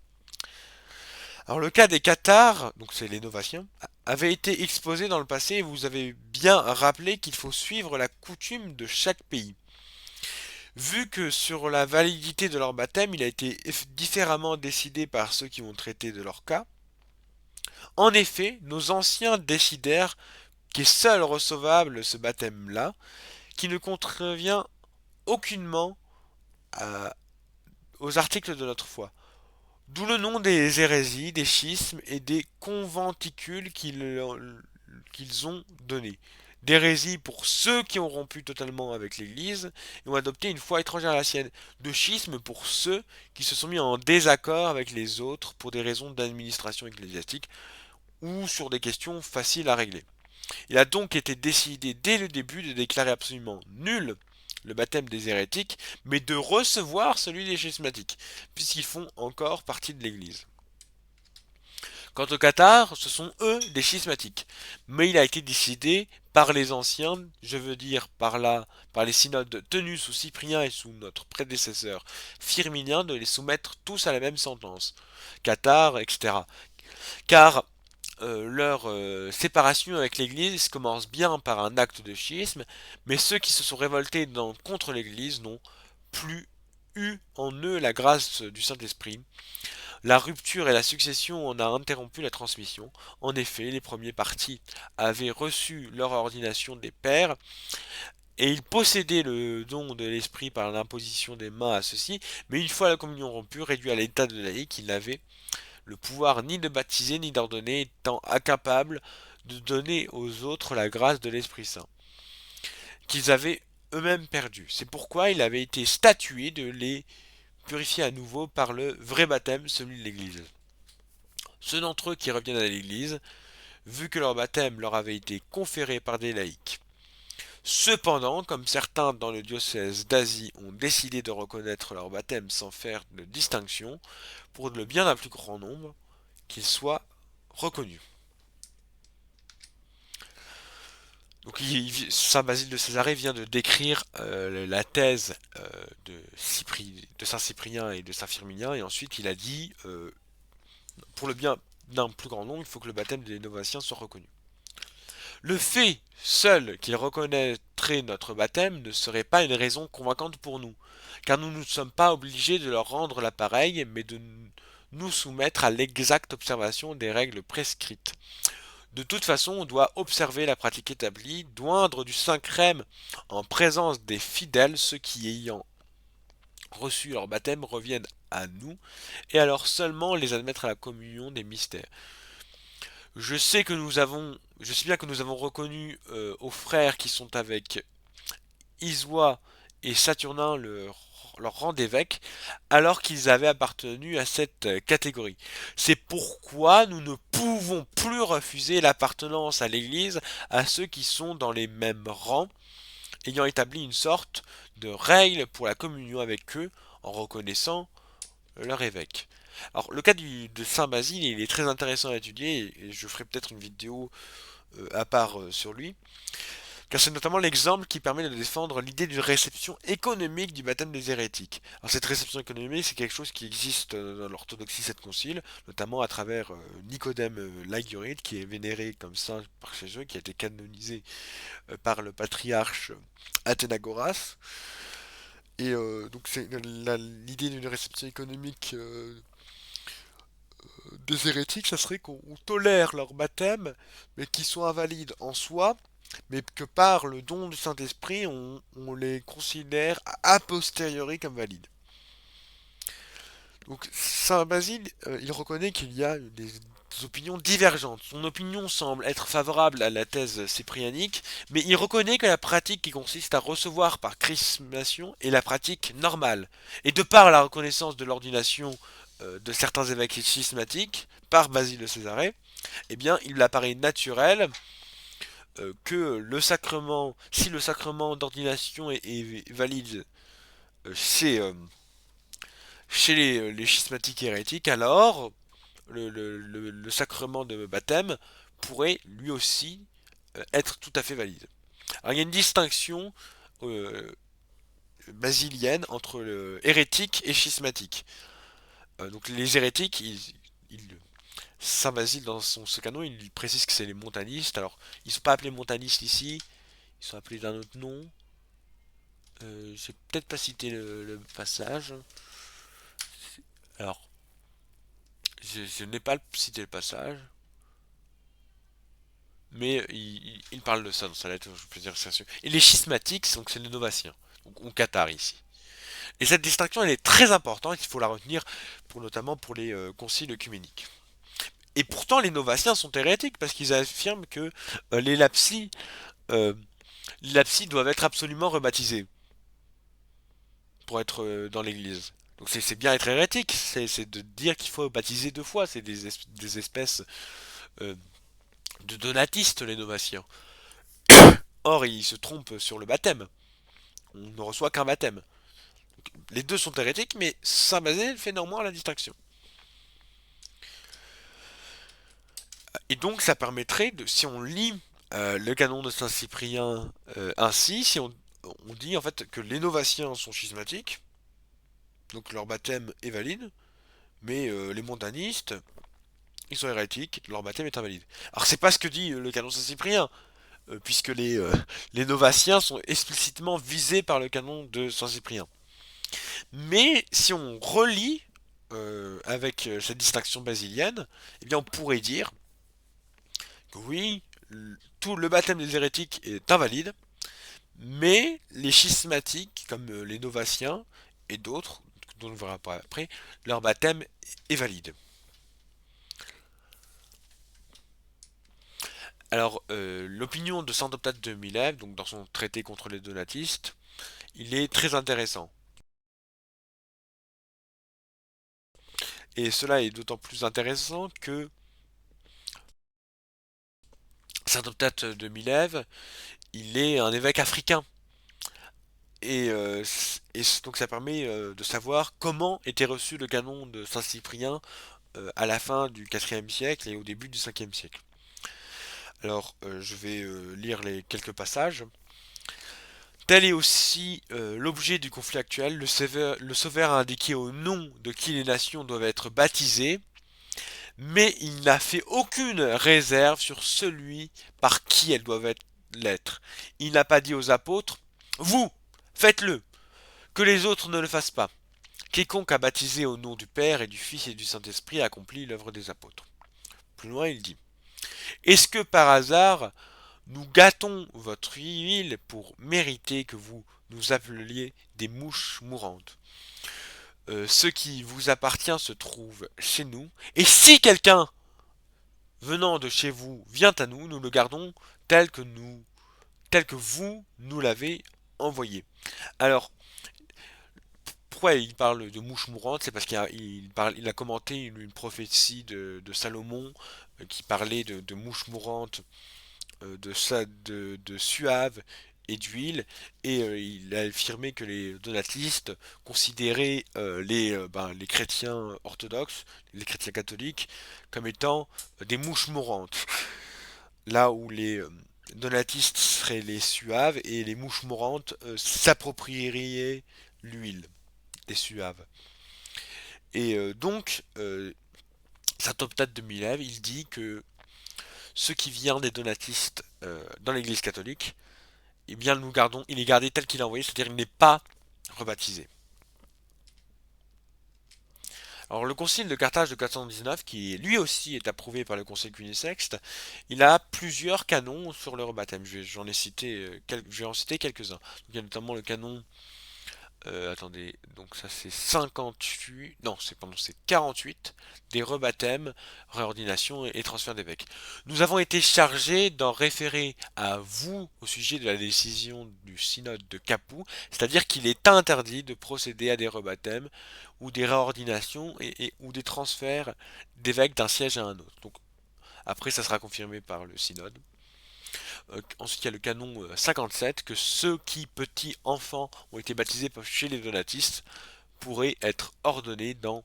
Alors le cas des Cathares, donc c'est les Novaciens, avait été exposé dans le passé et vous avez bien rappelé qu'il faut suivre la coutume de chaque pays. Vu que sur la validité de leur baptême, il a été différemment décidé par ceux qui ont traité de leur cas, en effet, nos anciens décidèrent qu'est seul recevable ce baptême-là, qui ne contrevient aucunement à- aux articles de notre foi. D'où le nom des hérésies, des schismes et des conventicules qu'ils ont donnés. D'hérésie pour ceux qui ont rompu totalement avec l'Église et ont adopté une foi étrangère à la sienne. De schisme pour ceux qui se sont mis en désaccord avec les autres pour des raisons d'administration ecclésiastique ou sur des questions faciles à régler. Il a donc été décidé dès le début de déclarer absolument nul le baptême des hérétiques, mais de recevoir celui des schismatiques, puisqu'ils font encore partie de l'Église. Quant au Qatar, ce sont eux des schismatiques. Mais il a été décidé par les anciens, je veux dire par les synodes tenus sous Cyprien et sous notre prédécesseur Firminien, de les soumettre tous à la même sentence. Qatar, etc. Car leur séparation avec l'Église commence bien par un acte de schisme, mais ceux qui se sont révoltés contre l'Église n'ont plus eu en eux la grâce du Saint-Esprit. La rupture et la succession en a interrompu la transmission. En effet, les premiers partis avaient reçu leur ordination des pères, et ils possédaient le don de l'esprit par l'imposition des mains à ceux-ci, mais une fois la communion rompue, réduit à l'état de laïc, ils n'avaient le pouvoir ni de baptiser ni d'ordonner, étant incapables de donner aux autres la grâce de l'Esprit Saint, qu'ils avaient eux-mêmes perdu. C'est pourquoi il avait été statué de les purifier à nouveau par le vrai baptême, celui de l'Église. Ceux d'entre eux qui reviennent à l'Église, vu que leur baptême leur avait été conféré par des laïcs. Cependant, comme certains dans le diocèse d'Asie ont décidé de reconnaître leur baptême sans faire de distinction, pour le bien d'un plus grand nombre, qu'il soit reconnu. Donc Saint Basile de Césarée vient de décrire la thèse de Saint Cyprien et de Saint Firminien, et ensuite il a dit, pour le bien d'un plus grand nombre, il faut que le baptême des Novaciens soit reconnu. Le fait seul qu'ils reconnaîtraient notre baptême ne serait pas une raison convaincante pour nous, car nous ne sommes pas obligés de leur rendre l'appareil, mais de nous soumettre à l'exacte observation des règles prescrites. De toute façon, on doit observer la pratique établie, doindre du Saint-Crème en présence des fidèles, ceux qui ayant reçu leur baptême reviennent à nous, et alors seulement les admettre à la communion des mystères. Je sais bien que nous avons reconnu aux frères qui sont avec Isois et Saturnin leur rang d'évêque, alors qu'ils avaient appartenu à cette catégorie. C'est pourquoi nous ne pouvons plus refuser l'appartenance à l'Église à ceux qui sont dans les mêmes rangs, ayant établi une sorte de règle pour la communion avec eux, en reconnaissant leur évêque. Alors le cas de Saint Basile, il est très intéressant à étudier, et je ferai peut-être une vidéo à part sur lui, car c'est notamment l'exemple qui permet de défendre l'idée d'une réception économique du baptême des hérétiques. Alors cette réception économique, c'est quelque chose qui existe dans l'orthodoxie 7 concile, notamment à travers Nicodème l'Aigurite, qui est vénéré comme saint par chez eux, qui a été canonisé par le patriarche Athénagoras. Et donc c'est l'idée d'une réception économique des hérétiques, ça serait qu'on tolère leur baptême, mais qu'ils soient invalides en soi, mais que par le don du Saint-Esprit, on les considère a posteriori comme valides. Donc Saint Basile, il reconnaît qu'il y a des opinions divergentes. Son opinion semble être favorable à la thèse cyprianique, mais il reconnaît que la pratique qui consiste à recevoir par chrismation est la pratique normale. Et de par la reconnaissance de l'ordination de certains évêques schismatiques par Basile de Césarée, eh bien, il apparaît naturel que si le sacrement d'ordination est valide euh, chez, euh, chez les schismatiques hérétiques, alors le sacrement de baptême pourrait lui aussi être tout à fait valide. Alors il y a une distinction euh, basilienne entre le hérétique et schismatique. Donc les hérétiques, Saint Basile dans ce canon, il précise que c'est les montanistes. Alors ils ne sont pas appelés montanistes ici, ils sont appelés d'un autre nom. J'ai peut-être pas cité le passage. Alors, je n'ai pas cité le passage, mais il parle de ça dans sa lettre, je peux dire ça. Et les schismatiques, donc c'est les novaciens, donc on Qatar ici. Et cette distinction, elle est très importante, il faut la retenir notamment pour les conciles œcuméniques. Et pourtant, les novaciens sont hérétiques parce qu'ils affirment que euh, les lapsis doivent être absolument rebaptisés pour être dans l'église. Donc c'est bien être hérétique, c'est de dire qu'il faut baptiser deux fois, c'est des espèces euh, de donatistes, les novaciens. Or, ils se trompent sur le baptême. On ne reçoit qu'un baptême. Donc, les deux sont hérétiques, mais Saint Basile fait néanmoins la distinction. Et donc ça permettrait, si on lit le canon de Saint-Cyprien ainsi, si on dit en fait que les Novatiens sont schismatiques, donc leur baptême est valide, mais les montanistes, ils sont hérétiques, leur baptême est invalide. Alors c'est pas ce que dit le canon Saint-Cyprien, puisque les Novatiens sont explicitement visés par le canon de Saint-Cyprien. Mais si on relie avec cette distinction basilienne, eh bien on pourrait dire que oui, tout le baptême des hérétiques est invalide, mais les schismatiques, comme les Novatiens et d'autres, dont on verra pas après, leur baptême est valide. Alors, l'opinion de Saint Optate de Milève, donc dans son traité contre les donatistes, il est très intéressant. Et cela est d'autant plus intéressant que Saint Optate de Milève, il est un évêque africain. Et donc ça permet de savoir comment était reçu le canon de Saint-Cyprien à la fin du IVe siècle et au début du Ve siècle. Alors, je vais lire les quelques passages. Tel est aussi l'objet du conflit actuel. Le sauveur a indiqué au nom de qui les nations doivent être baptisées, mais il n'a fait aucune réserve sur celui par qui elles doivent l'être. Il n'a pas dit aux apôtres, vous, faites-le, que les autres ne le fassent pas. Quiconque a baptisé au nom du Père et du Fils et du Saint-Esprit a accompli l'œuvre des apôtres. Plus loin, il dit, est-ce que par hasard nous gâtons votre huile pour mériter que vous nous appeliez des mouches mourantes? Ce qui vous appartient se trouve chez nous, et si quelqu'un venant de chez vous vient à nous, nous le gardons tel que tel que vous nous l'avez envoyé. Alors, pourquoi il parle de mouches mourantes? C'est parce il a commenté une prophétie de Salomon qui parlait de mouches mourantes, de suave et d'huile, et il a affirmé que les donatistes considéraient les chrétiens orthodoxes, les chrétiens catholiques, comme étant des mouches mourantes, là où les donatistes seraient les suaves et les mouches mourantes s'approprieraient l'huile des suaves. Et saint Optate de Milève, il dit que ce qui vient des donatistes dans l'Église catholique, eh bien il est gardé tel qu'il est envoyé, c'est-à-dire il n'est pas rebaptisé. Alors le concile de Carthage de 419, qui lui aussi est approuvé par le concile cunisexte, il a plusieurs canons sur le rebaptême. Je vais en citer quelques-uns. Il y a notamment le canon attendez, donc ça c'est 58, non c'est 48 des rebaptêmes, réordination et transfert d'évêques. Nous avons été chargés d'en référer à vous au sujet de la décision du synode de Capoue, c'est-à-dire qu'il est interdit de procéder à des rebaptêmes ou des réordinations ou des transferts d'évêques d'un siège à un autre. Donc après ça sera confirmé par le synode. Ensuite, il y a le canon 57, que ceux qui, petits enfants, ont été baptisés chez les donatistes pourraient être ordonnés dans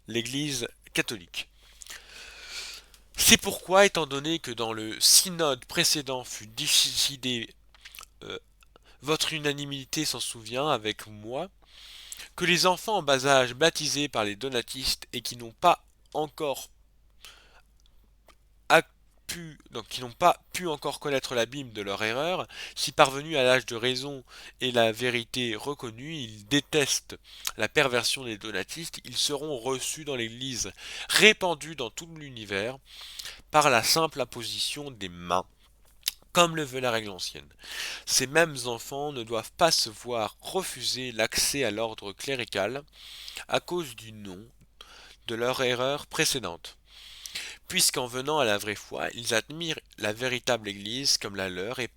l'Église catholique. C'est pourquoi, étant donné que dans le synode précédent fut décidé, votre unanimité s'en souvient avec moi, que les enfants en bas âge baptisés par les donatistes et qui n'ont pas encore donc qui n'ont pas pu encore connaître l'abîme de leur erreur, si parvenus à l'âge de raison et la vérité reconnue, ils détestent la perversion des donatistes, ils seront reçus dans l'Église, répandus dans tout l'univers, par la simple imposition des mains, comme le veut la règle ancienne. Ces mêmes enfants ne doivent pas se voir refuser l'accès à l'ordre clérical à cause du nom de leur erreur précédente, puisqu'en venant à la vraie foi, ils admirent la véritable Église comme la leur, et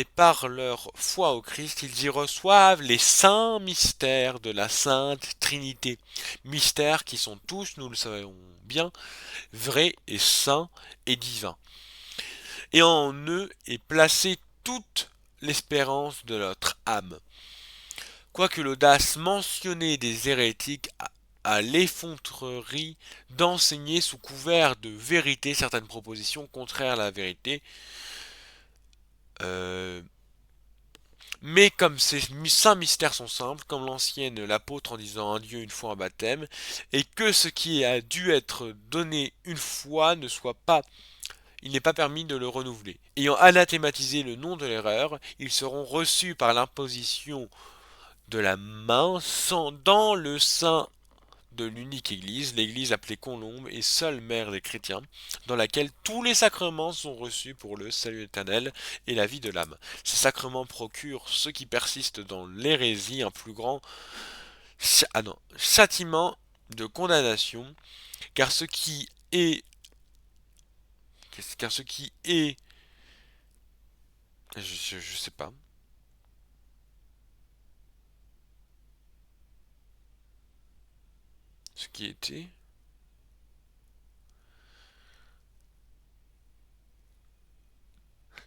par leur foi au Christ, ils y reçoivent les saints mystères de la Sainte Trinité, mystères qui sont tous, nous le savons bien, vrais et saints et divins. Et en eux est placée toute l'espérance de notre âme. Quoique l'audace mentionnée des hérétiques à l'effronterie d'enseigner sous couvert de vérité certaines propositions contraires à la vérité. Euh, mais comme ces saints mystères sont simples, comme l'ancienne l'apôtre en disant un Dieu une fois un baptême, et que ce qui a dû être donné une fois ne soit pas, il n'est pas permis de le renouveler. Ayant anathématisé le nom de l'erreur, ils seront reçus par l'imposition de la main sans, dans le sein de l'unique Église, l'Église appelée Colombe et seule mère des chrétiens, dans laquelle tous les sacrements sont reçus pour le salut éternel et la vie de l'âme. Ces sacrements procurent ceux qui persistent dans l'hérésie un plus grand châtiment de condamnation, car ce qui est car ce qui est je sais pas ce qui était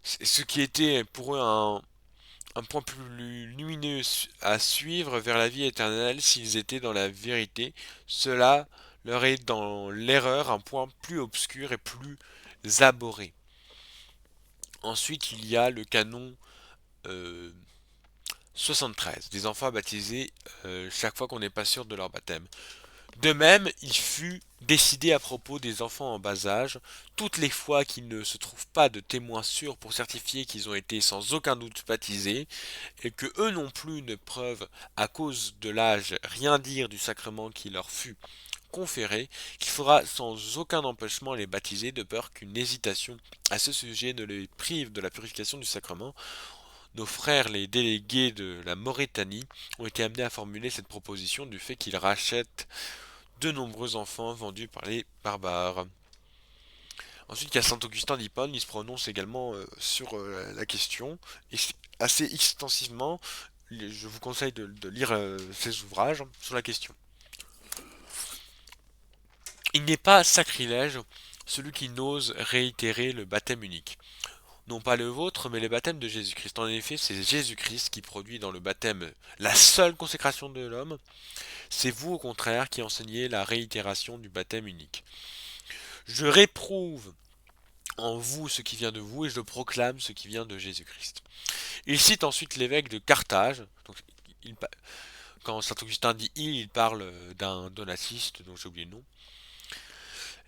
ce qui était pour eux un point plus lumineux à suivre vers la vie éternelle s'ils étaient dans la vérité, cela leur est dans l'erreur un point plus obscur et plus abhorré. Ensuite, il y a le canon euh, 73, des enfants baptisés chaque fois qu'on n'est pas sûr de leur baptême. De même, il fut décidé à propos des enfants en bas âge, toutes les fois qu'il ne se trouve pas de témoins sûrs pour certifier qu'ils ont été sans aucun doute baptisés, et que eux non plus ne peuvent, à cause de l'âge, rien dire du sacrement qui leur fut conféré, qu'il faudra sans aucun empêchement les baptiser, de peur qu'une hésitation à ce sujet ne les prive de la purification du sacrement. Nos frères les délégués de la Mauritanie ont été amenés à formuler cette proposition du fait qu'ils rachètent de nombreux enfants vendus par les barbares. Ensuite, il y a Saint Augustin d'Hippone, il se prononce également sur la question, et assez extensivement. Je vous conseille de lire ses ouvrages sur la question. Il n'est pas sacrilège celui qui n'ose réitérer le baptême unique. Non pas le vôtre, mais le baptême de Jésus-Christ. En effet, c'est Jésus-Christ qui produit dans le baptême la seule consécration de l'homme. C'est vous, au contraire, qui enseignez la réitération du baptême unique. Je réprouve en vous ce qui vient de vous et je proclame ce qui vient de Jésus-Christ. Il cite ensuite l'évêque de Carthage. Donc, il, quand saint Augustin dit il parle d'un donatiste, dont j'ai oublié le nom.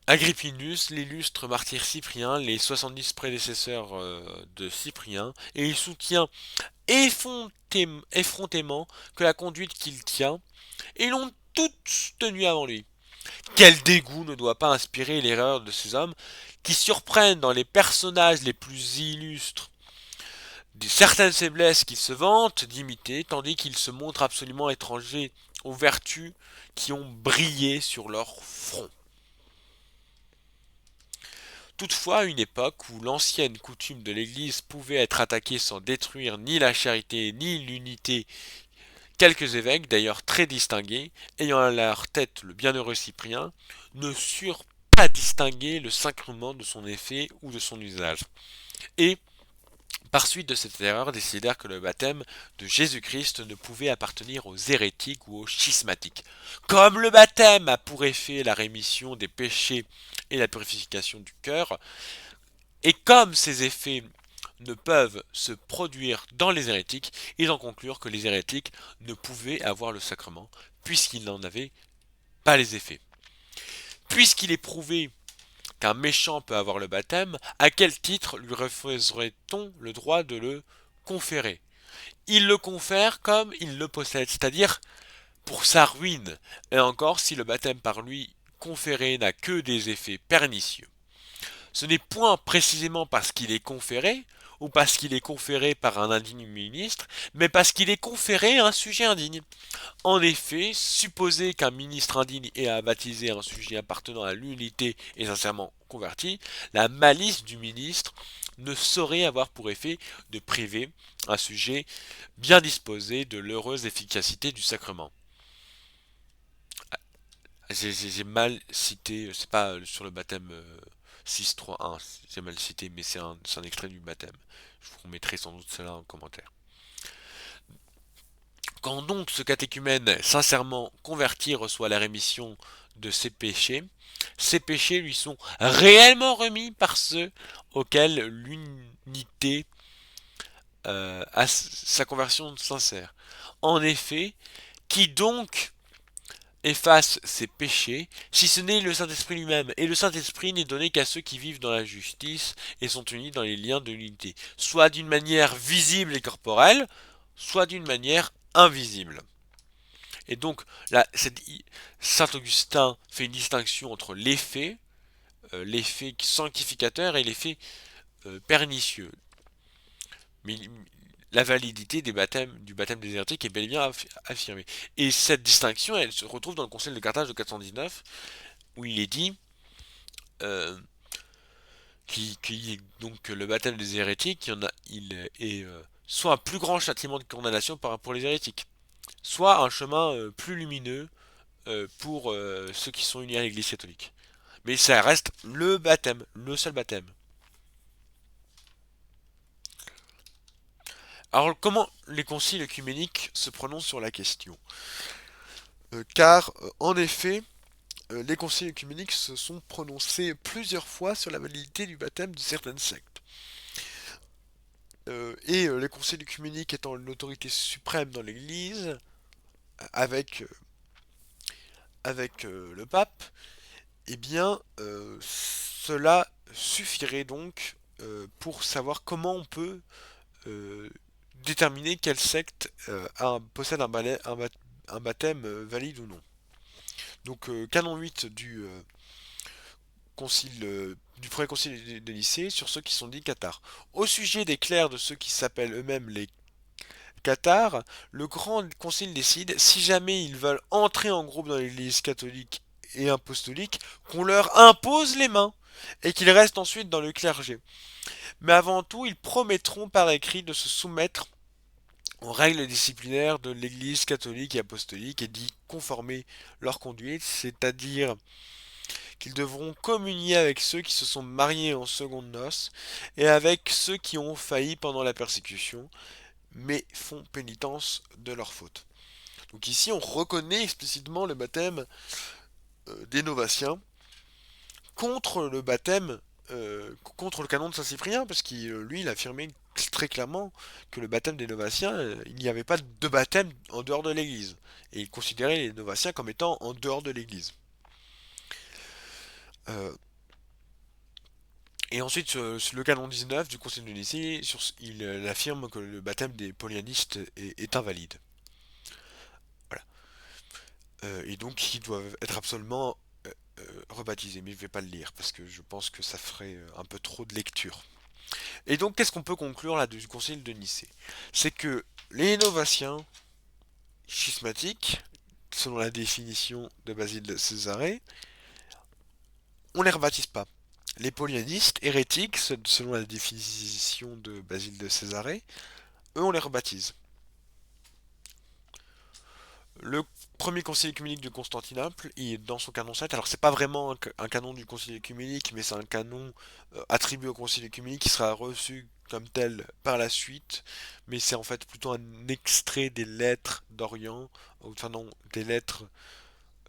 Agrippinus, l'illustre martyr Cyprien, les 70 prédécesseurs de Cyprien, et il soutient effrontément que la conduite qu'il tient, ils l'ont tous tenu avant lui. Quel dégoût ne doit pas inspirer l'erreur de ces hommes qui surprennent dans les personnages les plus illustres certaines faiblesses qu'ils se vantent d'imiter, tandis qu'ils se montrent absolument étrangers aux vertus qui ont brillé sur leur front. Toutefois, à une époque où l'ancienne coutume de l'Église pouvait être attaquée sans détruire ni la charité ni l'unité, quelques évêques, d'ailleurs très distingués, ayant à leur tête le bienheureux Cyprien, ne surent pas distinguer le sacrement de son effet ou de son usage. Et, par suite de cette erreur, décidèrent que le baptême de Jésus-Christ ne pouvait appartenir aux hérétiques ou aux schismatiques. Comme le baptême a pour effet la rémission des péchés et la purification du cœur, et comme ces effets ne peuvent se produire dans les hérétiques, ils en conclurent que les hérétiques ne pouvaient avoir le sacrement, puisqu'ils n'en avaient pas les effets. Puisqu'il est prouvé qu'un méchant peut avoir le baptême, à quel titre lui refuserait-on le droit de le conférer? Il le confère comme il le possède, c'est-à-dire pour sa ruine, et encore si le baptême par lui conféré n'a que des effets pernicieux. Ce n'est point précisément parce qu'il est conféré, ou parce qu'il est conféré par un indigne ministre, mais parce qu'il est conféré à un sujet indigne. En effet, supposer qu'un ministre indigne ait à baptiser un sujet appartenant à l'unité et sincèrement converti, la malice du ministre ne saurait avoir pour effet de priver un sujet bien disposé de l'heureuse efficacité du sacrement. J'ai mal cité, c'est pas sur le baptême 6.3.1, j'ai mal cité, mais c'est un extrait du baptême. Je vous remettrai sans doute cela en commentaire. Quand donc ce catéchumène sincèrement converti reçoit la rémission de ses péchés lui sont réellement remis par ceux auxquels l'unité a sa conversion sincère. En effet, qui donc efface ses péchés, si ce n'est le Saint-Esprit lui-même. Et le Saint-Esprit n'est donné qu'à ceux qui vivent dans la justice et sont unis dans les liens de l'unité, soit d'une manière visible et corporelle, soit d'une manière invisible. Et donc, là, Saint Augustin fait une distinction entre l'effet sanctificateur et l'effet pernicieux. Mais la validité du baptême des hérétiques est bel et bien affirmée. Et cette distinction, elle se retrouve dans le Concile de Carthage de 419, où il est dit euh, donc le baptême des hérétiques, il est soit un plus grand châtiment de condamnation pour les hérétiques, soit un chemin plus lumineux pour ceux qui sont unis à l'Église catholique. Mais ça reste le baptême, le seul baptême. Alors comment les conciles œcuméniques se prononcent sur la question? Car en effet, les conciles œcuméniques se sont prononcés plusieurs fois sur la validité du baptême de certaines sectes. Les conciles œcuméniques étant l'autorité suprême dans l'Église, avec, le pape, eh bien, cela suffirait donc pour savoir comment on peut euh, déterminer quelle secte possède un baptême valide ou non. Donc, canon 8 du premier concile de Nicée sur ceux qui sont dits cathares. Au sujet des clercs de ceux qui s'appellent eux-mêmes les cathares, le grand concile décide, si jamais ils veulent entrer en groupe dans l'église catholique et apostolique, qu'on leur impose les mains et qu'ils restent ensuite dans le clergé. Mais avant tout, ils promettront par écrit de se soumettre aux règles disciplinaires de l'Église catholique et apostolique et d'y conformer leur conduite, c'est-à-dire qu'ils devront communier avec ceux qui se sont mariés en seconde noces et avec ceux qui ont failli pendant la persécution, mais font pénitence de leurs fautes. Donc ici, on reconnaît explicitement le baptême des Novaciens contre le baptême, contre le canon de Saint-Cyprien, parce qu'il, lui, il affirmait très clairement que le baptême des Novaciens, il n'y avait pas de baptême en dehors de l'Église. Et il considérait les Novaciens comme étant en dehors de l'Église. Euh, et ensuite, sur le canon 19 du Concile de Nicée, il affirme que le baptême des Paulianistes est invalide. Voilà. Et donc, ils doivent être absolument rebaptisés. Mais je ne vais pas le lire, parce que je pense que ça ferait un peu trop de lecture. Et donc, qu'est-ce qu'on peut conclure là du Concile de Nicée? C'est que les Novaciens schismatiques, selon la définition de Basile de Césarée, on les rebaptise pas. Les paulianistes, hérétiques, selon la définition de Basile de Césarée, eux on les rebaptise. Le premier concile œcuménique de Constantinople, il est dans son canon 7. Alors c'est pas vraiment un canon du concile œcuménique, mais c'est un canon attribué au concile œcuménique qui sera reçu comme tel par la suite, mais c'est en fait plutôt un extrait des lettres d'Orient, enfin non, des lettres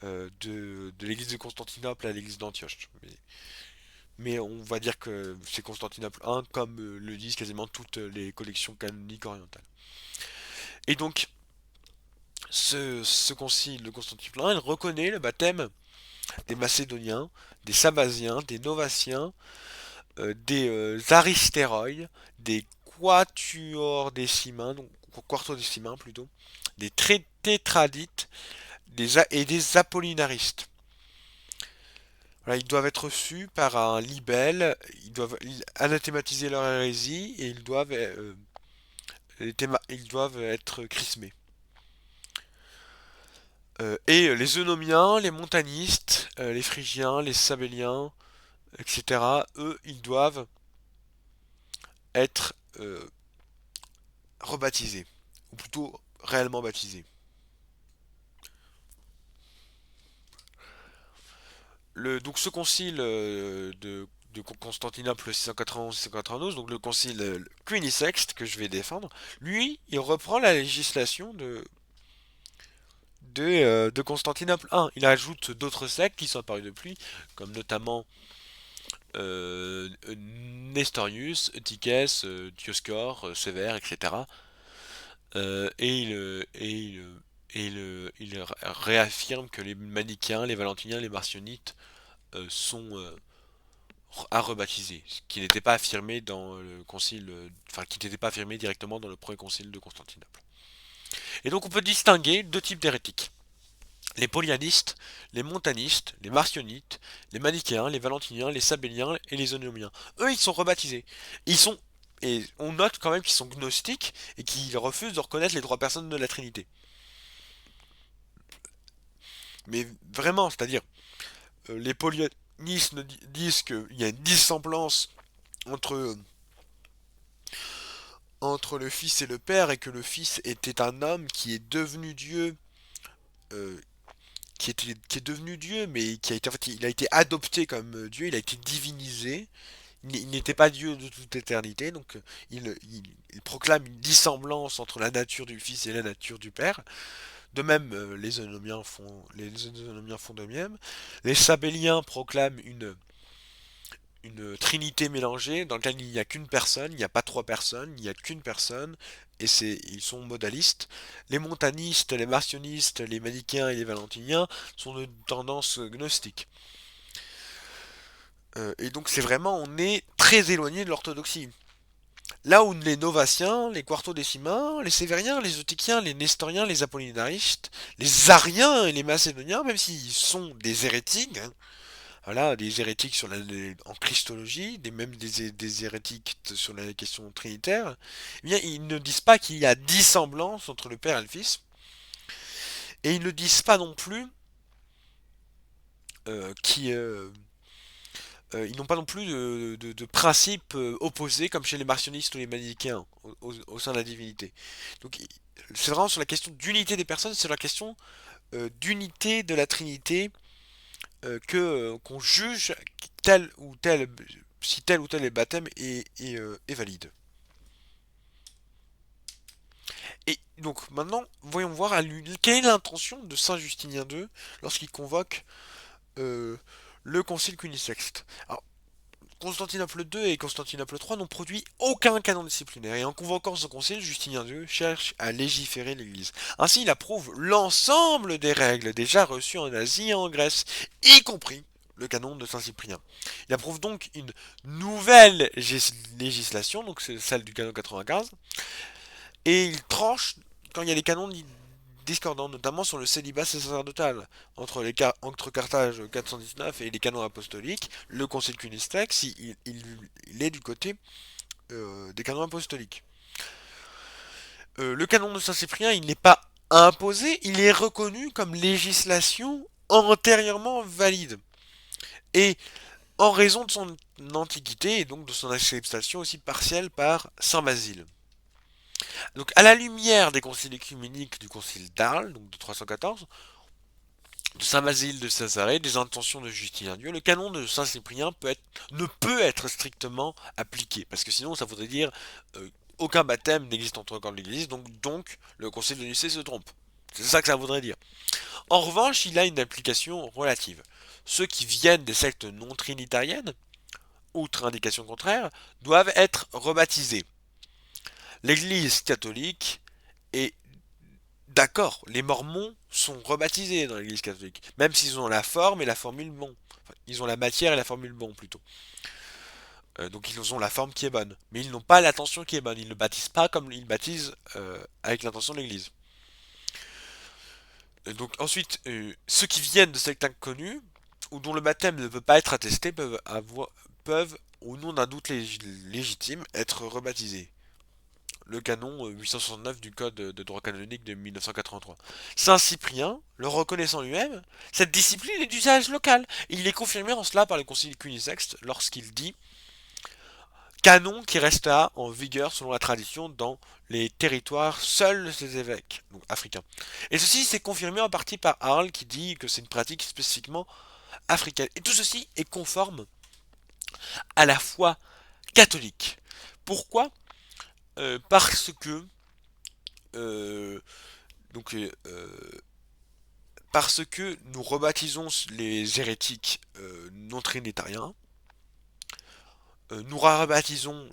de l'église de Constantinople à l'église d'Antioche. Mais on va dire que c'est Constantinople 1, comme le disent quasiment toutes les collections canoniques orientales. Et donc, ce concile de Constantinople 1, il reconnaît le baptême des Macédoniens, des Sabasiens, des Novaciens, des Aristéroi, des Quatuordécimains, donc Quartodécimains plutôt, des Tétradites et des Apollinaristes. Voilà, ils doivent être reçus par un libelle, ils doivent anathématiser leur hérésie et ils doivent être chrismés. Et les eunomiens, les montanistes, les phrygiens, les sabéliens, etc., eux, ils doivent être rebaptisés, ou plutôt réellement baptisés. Donc ce concile de Constantinople 691-692, donc le concile cunisexte que je vais défendre, lui, il reprend la législation de Constantinople I. Il ajoute d'autres sectes qui sont apparus depuis, comme notamment Nestorius, Eutychès, Dioscore, Sévère, etc. Il réaffirme que les manichéens, les valentiniens, les marcionites sont à rebaptiser, ce qui n'était pas affirmé dans le concile, enfin qui n'était pas affirmé directement dans le premier concile de Constantinople. Et donc on peut distinguer deux types d'hérétiques. Les polyanistes, les montanistes, les marcionites, les manichéens, les valentiniens, les sabéliens et les eunomiens. Eux, ils sont rebaptisés. Ils sont, et on note quand même qu'ils sont gnostiques et qu'ils refusent de reconnaître les trois personnes de la Trinité. Mais vraiment, c'est-à-dire, les polyanistes disent qu'il y a une dissemblance entre, entre le Fils et le Père et que le Fils était un homme qui est devenu Dieu, euh, qui est devenu Dieu, mais qui a été, en fait, il a été adopté comme Dieu, il a été divinisé. Il n'était pas Dieu de toute éternité, donc il proclame une dissemblance entre la nature du Fils et la nature du Père. De même, les Eunomiens font de même. Les Sabéliens proclament une trinité mélangée dans laquelle il n'y a qu'une personne, il n'y a pas trois personnes, il n'y a qu'une personne, et ils sont modalistes. Les montanistes, les marcionistes, les manichéens et les valentiniens sont de tendance gnostique. Et donc c'est vraiment, on est très éloigné de l'orthodoxie. Là où les Novaciens, les Quartodécimains, les Sévériens, les Eutychiens, les Nestoriens, les Apollinaristes, les Ariens et les Macédoniens, même s'ils sont des hérétiques, hein, voilà, des hérétiques en Christologie, même des hérétiques sur la question trinitaire, eh bien, ils ne disent pas qu'il y a dissemblance entre le Père et le Fils, et ils ne disent pas non plus euh, qui, euh, ils n'ont pas non plus de principes opposés comme chez les marcionistes ou les manichéens au sein de la divinité. Donc c'est vraiment sur la question d'unité des personnes, c'est la question d'unité de la Trinité qu'on juge tel ou tel si tel ou tel baptême est valide. Et donc maintenant, voyons voir quelle est l'intention de Saint Justinien II lorsqu'il convoque euh, le concile cunisexte. Alors, Constantinople II et Constantinople III n'ont produit aucun canon disciplinaire, et en convoquant ce concile, Justinien II cherche à légiférer l'Église. Ainsi, il approuve l'ensemble des règles déjà reçues en Asie et en Grèce, y compris le canon de Saint-Cyprien. Il approuve donc une nouvelle législation, donc c'est celle du canon 95, et il tranche quand il y a des canons discordants, notamment sur le célibat sacerdotal. Entre Carthage 419 et les canons apostoliques, le concile Cunistex, il est du côté des canons apostoliques. Le canon de Saint-Cyprien, il n'est pas imposé, il est reconnu comme législation antérieurement valide. Et en raison de son antiquité et donc de son acceptation aussi partielle par Saint Basile. Donc à la lumière des conciles œcuméniques du concile d'Arles, donc de 314, de Saint Basile de Césarée, des intentions de Justinien Dieu, le canon de Saint Cyprien ne peut être strictement appliqué, parce que sinon ça voudrait dire aucun baptême n'existe entre encore de l'Église, donc le concile de Nicée se trompe. C'est ça que ça voudrait dire. En revanche, il a une application relative. Ceux qui viennent des sectes non trinitariennes, outre indication contraire, doivent être rebaptisés. L'Église catholique est d'accord, les Mormons sont rebaptisés dans l'Église catholique, même s'ils ont la forme et la formule bon. Enfin, ils ont la matière et la formule bon plutôt. Donc ils ont la forme qui est bonne, mais ils n'ont pas l'intention qui est bonne. Ils ne baptisent pas comme ils baptisent avec l'intention de l'Église. Donc ensuite, ceux qui viennent de sectes inconnus ou dont le baptême ne peut pas être attesté peuvent au nom d'un doute légitime, être rebaptisés. Le canon 869 du Code de droit canonique de 1983. Saint Cyprien, le reconnaissant lui-même, cette discipline est d'usage local. Il est confirmé en cela par le concile cunisexte lorsqu'il dit canon qui resta en vigueur selon la tradition dans les territoires seuls de ses évêques, donc africains. Et ceci s'est confirmé en partie par Arles qui dit que c'est une pratique spécifiquement africaine. Et tout ceci est conforme à la foi catholique. Pourquoi Parce que euh, donc parce que nous rebaptisons les hérétiques non trinitariens, nous rebaptisons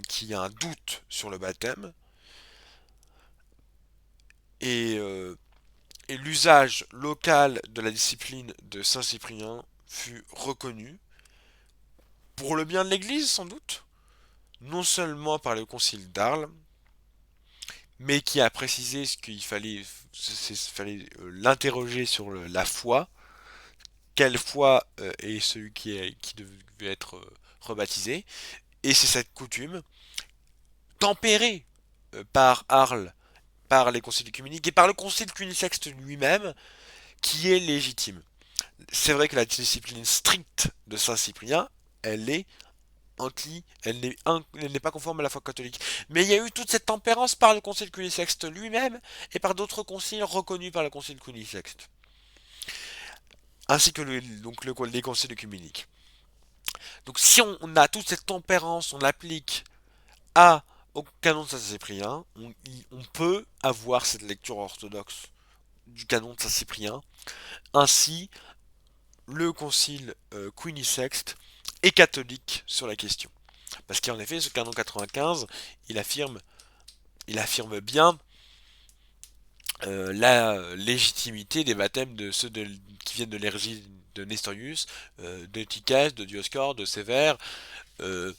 qu'il y a un doute sur le baptême, et, euh, et l'usage local de la discipline de Saint Cyprien fut reconnu, pour le bien de l'Église sans doute, non seulement par le concile d'Arles, mais qui a précisé ce qu'il fallait, l'interroger sur la foi, quelle foi est celui qui devait être rebaptisé, et c'est cette coutume, tempérée par Arles, par les conciles œcuméniques et par le concile cunisexte lui-même, qui est légitime. C'est vrai que la discipline stricte de Saint Cyprien, elle est elle n'est pas conforme à la foi catholique. Mais il y a eu toute cette tempérance par le concile cunisexte lui-même et par d'autres conciles reconnus par le concile cunisexte, ainsi que les conciles œcuméniques. Donc si on a toute cette tempérance, on l'applique au canon de Saint-Cyprien, on peut avoir cette lecture orthodoxe du canon de Saint-Cyprien. Ainsi, le concile cunisexte est catholique sur la question. Parce qu'en effet, ce canon 95, il affirme, il affirme bien la légitimité des baptêmes de qui viennent de l'hérésie de Nestorius, de Tychès, de Dioscore, de Sévère, euh,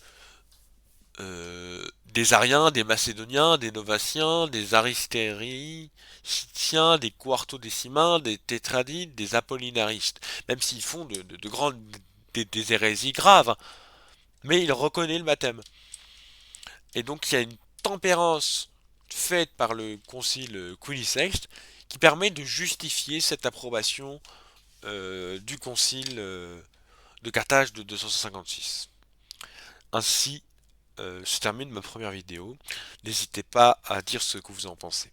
des Ariens, des Macédoniens, des Novaciens, des Aristériciens, des Quartodécimains, des Tétradites, des Apollinaristes, même s'ils font de grandes des hérésies graves, hein. Mais il reconnaît le baptême. Et donc il y a une tempérance faite par le concile Cunisexte qui permet de justifier cette approbation du concile de Carthage de 256. Ainsi se termine ma première vidéo. N'hésitez pas à dire ce que vous en pensez.